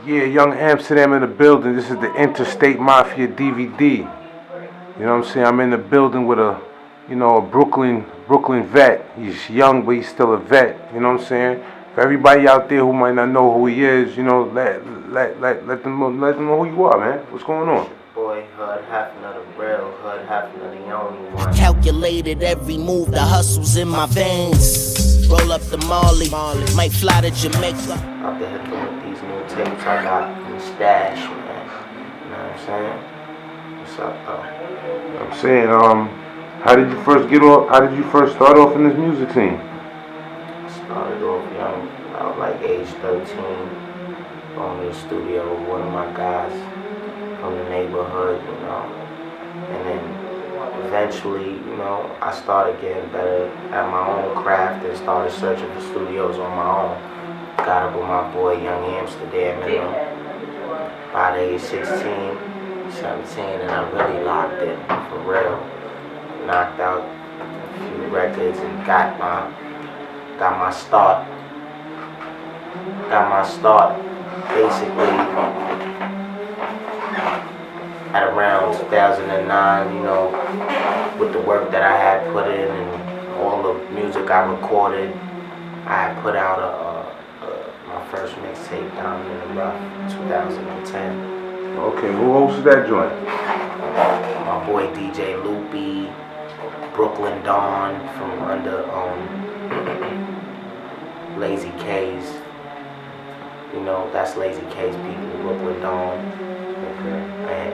Yeah, Young Amsterdam in the building. This is the Interstate Mafia DVD. You know what I'm saying? I'm in the building with a Brooklyn vet. He's young, but he's still a vet. You know what I'm saying? For everybody out there who might not know who he is, let them know who you are, man. What's going on? Boy, hood, Hefna, the real hood, Hefna, the only one. Calculated every move, the hustle's in my veins. Roll up the Molly, might fly to Jamaica. Out there hitting with these new tapes I got in the stash, man. You know what I'm saying? What's up, though? I'm saying, how did you first get off? How did you first start off in this music scene? Started off young, I was like age 13, going to the studio with one of my guys from the neighborhood, you know. And then eventually, you know, I started getting better at my own craft and started searching for studios on my own. Got up with my boy Young Amsterdam and by the age 16, 17, and I really locked in for real. Knocked out a few records and got my start. Got my start basically at around 2009, you know, with the work that I had put in and all the music I recorded. I had put out my first mixtape down in the rough 2010. Okay, who hosted that joint? My boy DJ Loopy, Brooklyn Dawn from under Lazy K's. You know, that's Lazy K's people, Brooklyn Dawn. Okay. And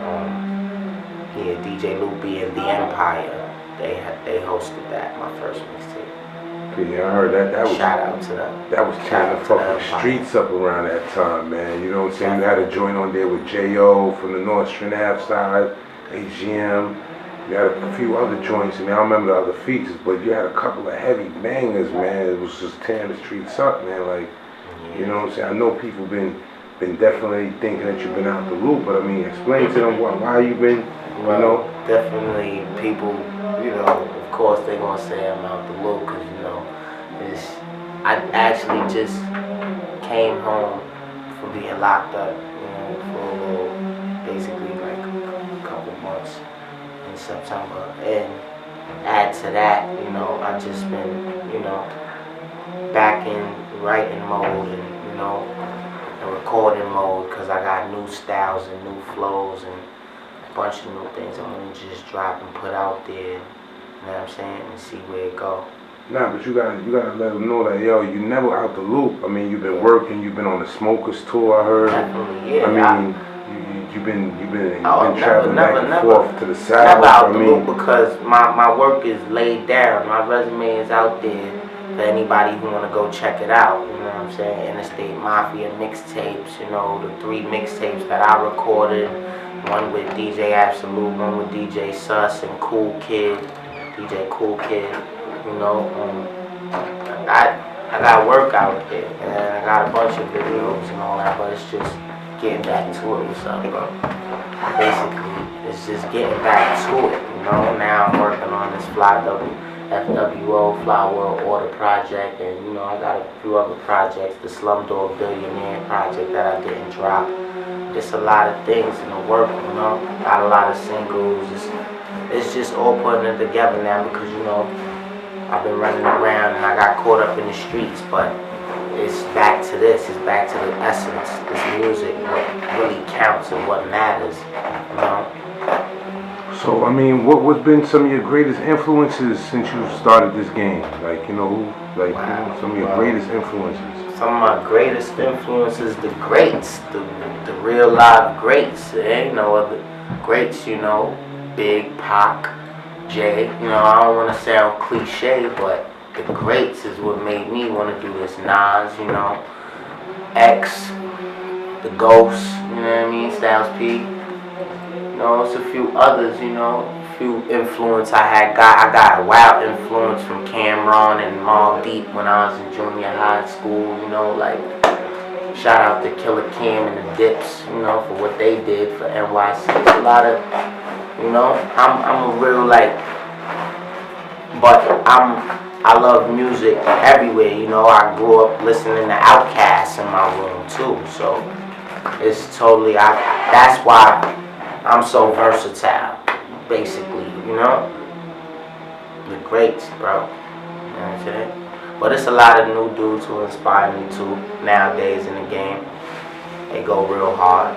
yeah, DJ Loopy and The Empire, they hosted that, my first mixtape. Okay, yeah, I heard that. That was Shout out to them. that was tearing the fucking streets up around that time, man. You know what I'm saying? You had a joint on there with J.O. from the Nordstrom Ave side, AGM. You had a few other joints, and I don't remember the other features, but you had a couple of heavy bangers, man. It was just tearing the streets up, man. Like, you know what I'm saying? I know people been definitely thinking that you've been out the loop, but I mean, explain to them why you been, Well, you know? definitely people, you know, of course they gonna say I'm out the loop, cause you know, I actually just came home from being locked up, you know, for a little, basically like a couple months in September, and add to that, you know, I just been, you know, back in writing mode and, you know, and recording mode, because I got new styles and new flows and a bunch of new things I'm going to just drop and put out there, you know what I'm saying, and see where it go. Nah, but you gotta let them know that, yo, you never out the loop. I mean, you've been working, you've been on the Smokers tour, I heard. Definitely, yeah. I mean, you've been traveling back and forth to the south. Never out the loop, because my work is laid down. My resume is out there for anybody who want to go check it out. You know what I'm saying? Interstate Mafia mixtapes, you know, the 3 mixtapes that I recorded. One with DJ Absolute, one with DJ Sus and Cool Kid, DJ Cool Kid. You know, I got work out there, and I got a bunch of videos and all that, but it's just getting back to it. What's up, bro? Basically, it's just getting back to it, you know. Now I'm working on this FWO, Fly World Order project, and, you know, I got a few other projects, the Slumdog Billionaire project that I didn't drop. It's a lot of things in the work, you know. Got a lot of singles. It's just all putting it together now, because, you know, I've been running around and I got caught up in the streets, but it's back to this. It's back to the essence. This music, what really counts and what matters, you know. So, I mean, what's been some of your greatest influences since you started this game? Like, you know, you know, some of your greatest influences. Some of my greatest influences, the greats, the real live greats. There ain't no other greats, you know. Big, Pac, Jay. You know, I don't want to sound cliche, but the greats is what made me want to do this. Nas, you know, X, the Ghost, you know what I mean, Styles P. You know, it's a few others, you know, a few influence I got a wild influence from Cameron and Mobb Deep when I was in junior high school, you know, like, shout out to Killer Cam and the Dips, you know, for what they did for NYC. It's a lot of, you know, I'm a real, like, but I love music everywhere, you know. I grew up listening to Outkast in my room too, so It's totally, that's why I'm so versatile, basically, you know? The greats, bro. You know what I'm saying? But it's a lot of new dudes who inspire me too nowadays in the game. They go real hard.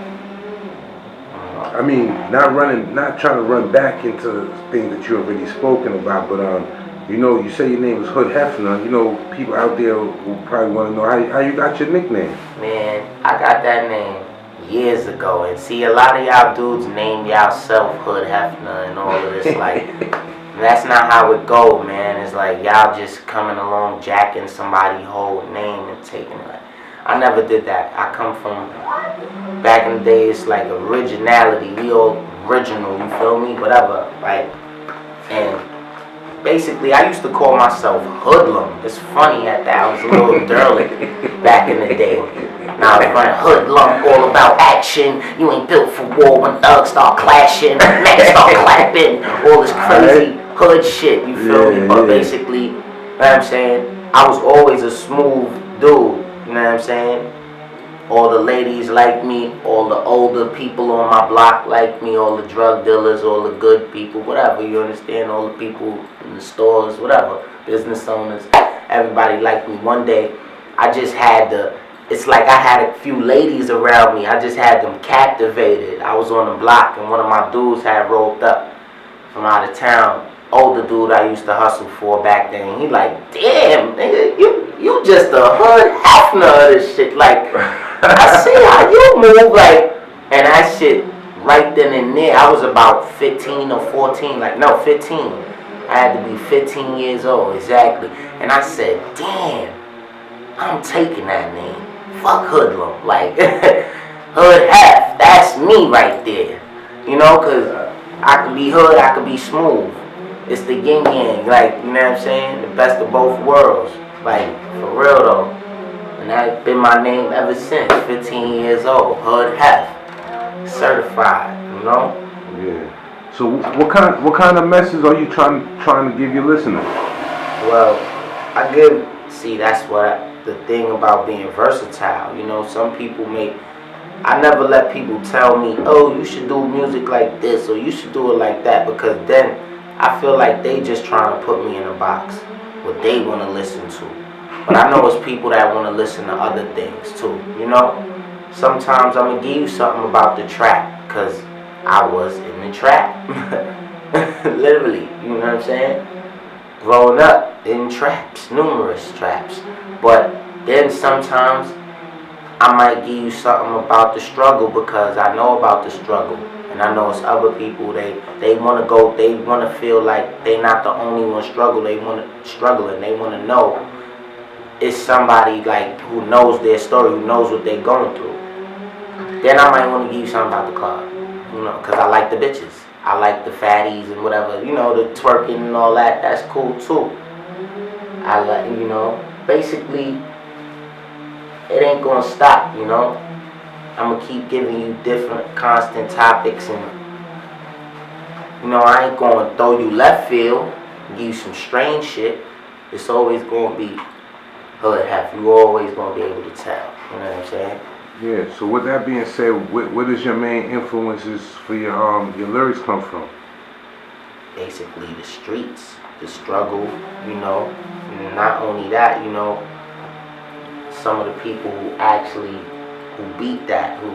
I mean, not trying to run back into things that you already spoken about, but you know, you say your name is Hood Hefna. You know, people out there will probably want to know how you got your nickname. Man, I got that name years ago, and see, a lot of y'all dudes name y'all self Hood Hefner and all of this, like, that's not how it go, man. It's like y'all just coming along jacking somebody's whole name and taking it. I never did that. I come from back in the days, like originality. We all original, you feel me? Whatever, like, and basically, I used to call myself Hoodlum. It's funny at that. I was a little derelict back in the day. Now I run Hoodlum, all about action. You ain't built for war when thugs start clashing, men start clapping, all this crazy hood shit. You feel me? But basically, you know what I'm saying? I was always a smooth dude. You know what I'm saying? All the ladies like me, all the older people on my block like me, all the drug dealers, all the good people, whatever, you understand? All the people in the stores, whatever, business owners, everybody liked me. One day, I just had it's like I had a few ladies around me, I just had them captivated. I was on the block and one of my dudes had rolled up from out of town. Older dude I used to hustle for back then. He like, damn, nigga, you just a Hood Hefner of this shit. Like, I see how you move, like, and that shit right then and there. I was about 15 or 14, like, no, 15. I had to be 15 years old, exactly. And I said, damn, I'm taking that name. Fuck Hoodlum. Like, Hood Hef, that's me right there. You know, because I could be hood, I could be smooth. It's the yin yang, like, you know what I'm saying? The best of both worlds. Like, for real though. And that's been my name ever since. 15 years old. Hood Hef. Certified, you know? Yeah. So what kind of message are you trying to give your listeners? Well, see, that's the thing about being versatile. You know, some people I never let people tell me, oh, you should do music like this or you should do it like that, because then I feel like they just trying to put me in a box, what they want to listen to. But I know it's people that want to listen to other things too, you know? Sometimes I'm going to give you something about the trap, because I was in the trap. Literally, you know what I'm saying? Growing up in traps, numerous traps. But then sometimes I might give you something about the struggle, because I know about the struggle. And I know it's other people, they want to feel like they not the only one struggling, and they want to know it's somebody like who knows their story, who knows what they're going through. Then I might want to give you something about the club, you know, because I like the bitches. I like the fatties and whatever, you know, the twerking and all that, that's cool too. I like, you know, basically, it ain't going to stop, you know. I'm going to keep giving you different constant topics, and, you know, I ain't going to throw you left field, give you some strange shit. It's always going to be Hood Hef. You always going to be able to tell, you know what I'm saying? Yeah, so with that being said, where does your main influences for your lyrics come from? Basically the streets, the struggle, you know. And not only that, you know, some of the people who beat that, who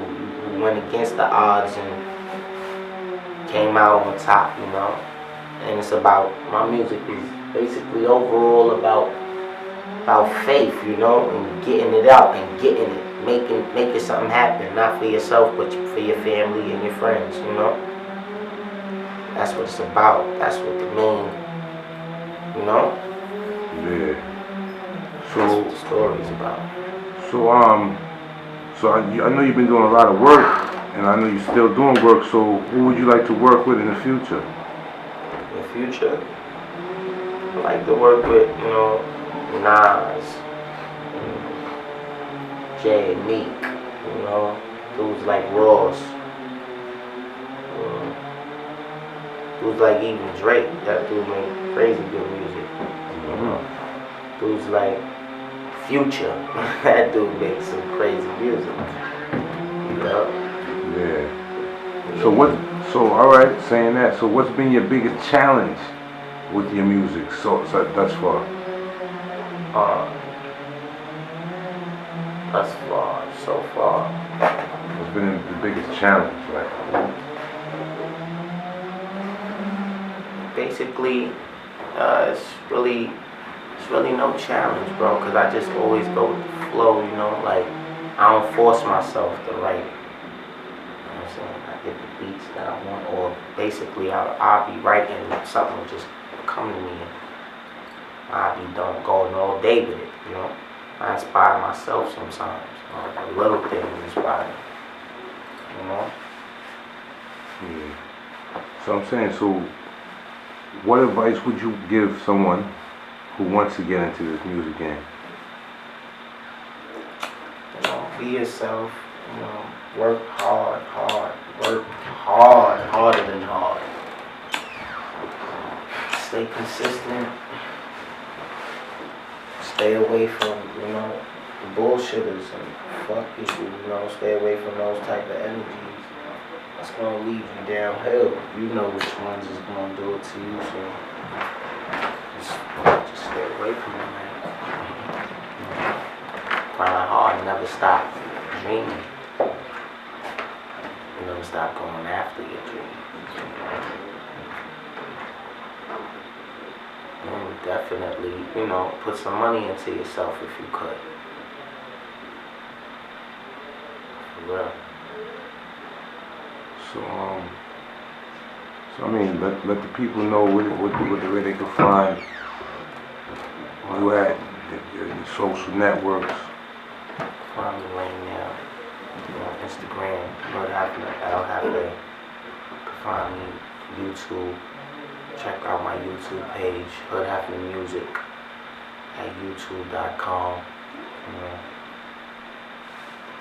went against the odds and came out on top, you know. And it's about, my music is basically overall about faith, you know, and getting it out and getting it, making something happen, not for yourself, but for your family and your friends, you know. That's what it's about. That's what the main, you know. Yeah. So that's what the story's about. So I know you've been doing a lot of work, and I know you're still doing work. So who would you like to work with in the future? In the future, I like to work with, you know, Nas, Jay, Meek, you know, dudes like Ross, dudes like even Drake. That dude make crazy good music. Dudes like Future, that dude makes some crazy music. You So what? So all right, saying that. So what's been your biggest challenge with your music so thus far? Uh, thus far, so far. What's been the biggest challenge? Like, Basically, it's really no challenge, bro. Cause I just always go with the flow, you know. Like I don't force myself to write. You know what I'm saying? I get the beats that I want, or basically I'll be writing something will just come to me. I'll be done going all day with it, you know. I inspire myself sometimes. A little thing inspire me, you know. yeah. So I'm saying, so what advice would you give someone who wants to get into this music game? You know, be yourself. You know, work harder than hard. Stay consistent. Stay away from, you know, the bullshitters and fuck people, you know, stay away from those type of energies. That's gonna lead you downhill. You know which ones is gonna do it to you, so just stay away from them, man. Grind hard and never stop dreaming. You never stop going after your dreams. And definitely, you know, put some money into yourself if you could. For real. So I mean, let the people know where they can find you at your social networks. Find me right now. You know, Instagram, Hefna, Hefna. You can find me YouTube. Check out my YouTube page, Hood Hefna Music, at youtube.com. You know,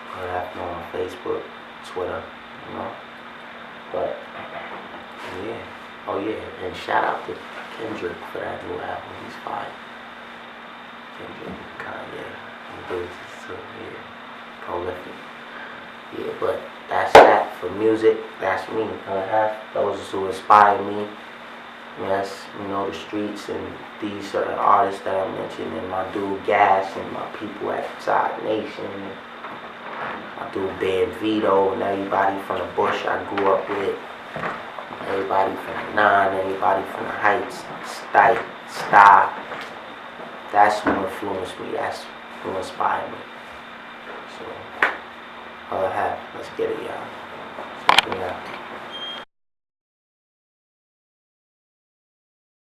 Hood Hefna on Facebook, Twitter, you know. But yeah. Oh yeah, and shout out to Kendrick for that new album. He's fire. Kendrick, Kanye, and dudes too. Yeah, prolific. Yeah, but that's that for music. That's me. Those who inspire me. Yes, you know, the streets and these are the artists that I mentioned, and my dude Gas and my people at Side Nation, and my dude Ben Vito and everybody from the Bush I grew up with, everybody from the Nine, everybody from the Heights, Sty. That's who influenced me, that's who inspired me. So, let's get it, y'all. Yeah.